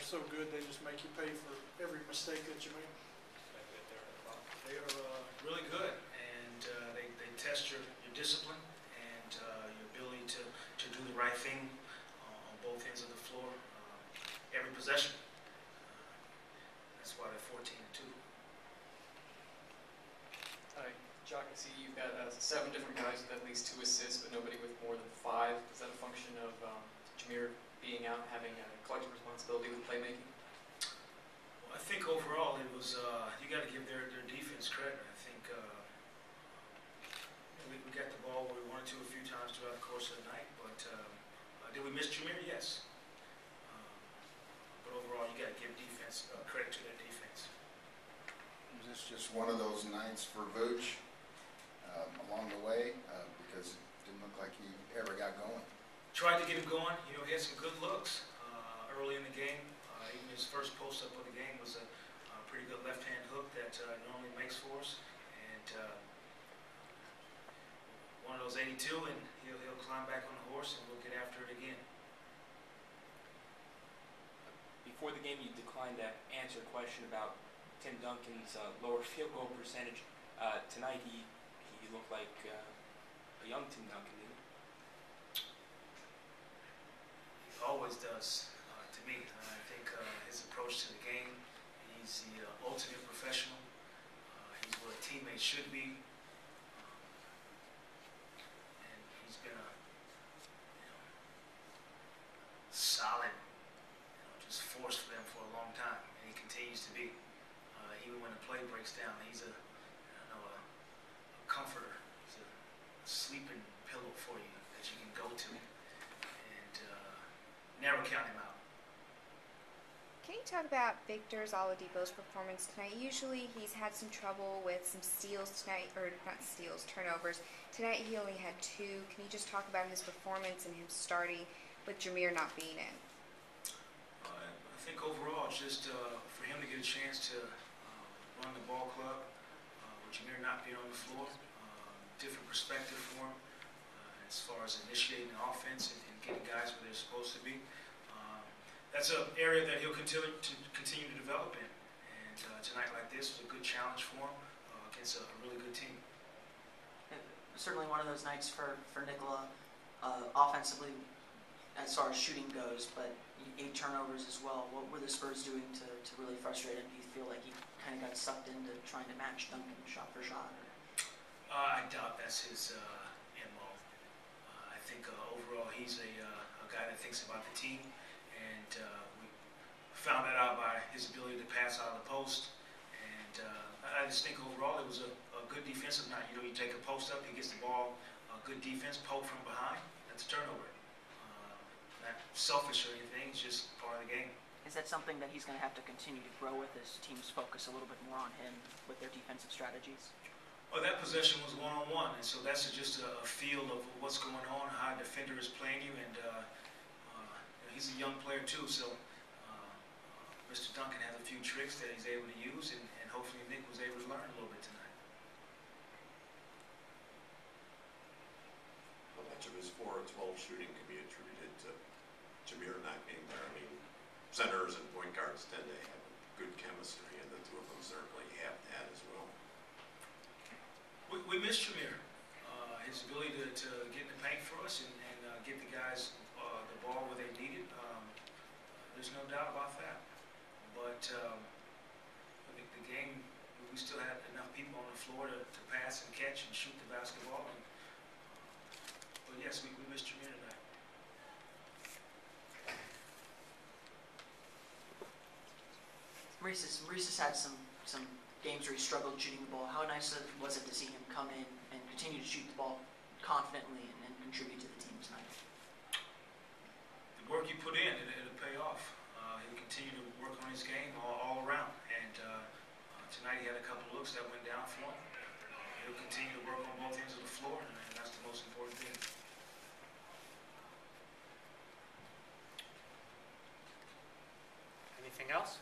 they're so good they just make you pay for every mistake that you make. They are really good, and they test your discipline and your ability to do the right thing on both ends of the floor, every possession. That's why they're 14-2. Jacque, I see you've got 7 different guys with at least 2 assists, but nobody with more than 5. Is that a function of Jameer being out, having a collective responsibility with playmaking? Well, I think overall it was, you got to give their defense credit. I think we got the ball where we wanted to a few times throughout the course of the night, but did we miss Jameer? Yes. But overall, you got to give defense credit to their defense. Was this just one of those nights for Vooch along the way? Because it didn't look like he ever got going. Tried to get him going. You know, he had some good looks early in the game. Even his first post-up of the game was a pretty good left-hand hook that normally makes for us. And one of those 82, and he'll climb back on the horse, and we'll get after it again. Before the game, you declined to answer a question about Tim Duncan's lower field goal percentage. Tonight, he looked like a young Tim Duncan, didn't he? He always does, to me. I think his approach to the game, he's the ultimate professional. He's what a teammate should be. And he's been a solid, just force for them for a long time, and he continues to be. Even when the play breaks down, he's a comforter. He's a sleeping pillow for you that you can go to, and never count him out. Can you talk about Victor Oladipo's performance tonight? Usually he's had some trouble with some steals tonight, or not steals, turnovers. Tonight he only had 2. Can you just talk about his performance and him starting with Jameer not being in? I think overall, it's just for him to get a chance to run the ball club, with Jameer not being on the floor, different perspective for him as far as initiating the offense and getting guys where they're supposed to be. That's an area that he'll continue to develop in. And tonight like this was a good challenge for him against a really good team. Certainly one of those nights for Nikola offensively as far as shooting goes, but 8 turnovers as well. What were the Spurs doing to really frustrate him? Do you feel like he kind of got sucked into trying to match Duncan shot for shot? I doubt that's his MO. I think overall he's a guy that thinks about the team, and we found that out by his ability to pass out of the post. And I just think overall it was a good defensive night. You know, you take a post up, he gets the ball, good defense, poke from behind, that's a turnover. Not selfish or anything, it's just part of the game. Is that something that he's going to have to continue to grow with as teams focus a little bit more on him with their defensive strategies? Well, that possession was one-on-one, and so that's just a feel of what's going on, how a defender is playing you, and he's a young player too, so Mr. Duncan has a few tricks that he's able to use, and hopefully Nick was able to learn a little bit tonight. How much of his 4 of 12 shooting can be attributed to Jameer not being there? I mean, centers and point guards tend to have good chemistry, and the 2 of them certainly have that as well. We missed Jameer. His ability to get in the paint for us and get the guys the ball where they need it. There's no doubt about that. But I think the game, we still had enough people on the floor to pass and catch and shoot the basketball. And, but yes, we missed Jameer tonight. Maurice has had some games where he struggled shooting the ball. How nice was it to see him come in and continue to shoot the ball confidently and contribute to the team tonight? The work he put in, it'll pay off. He'll continue to work on his game all around. And tonight he had a couple of looks that went down for him. He'll continue to work on both ends of the floor, and that's the most important thing. Anything else?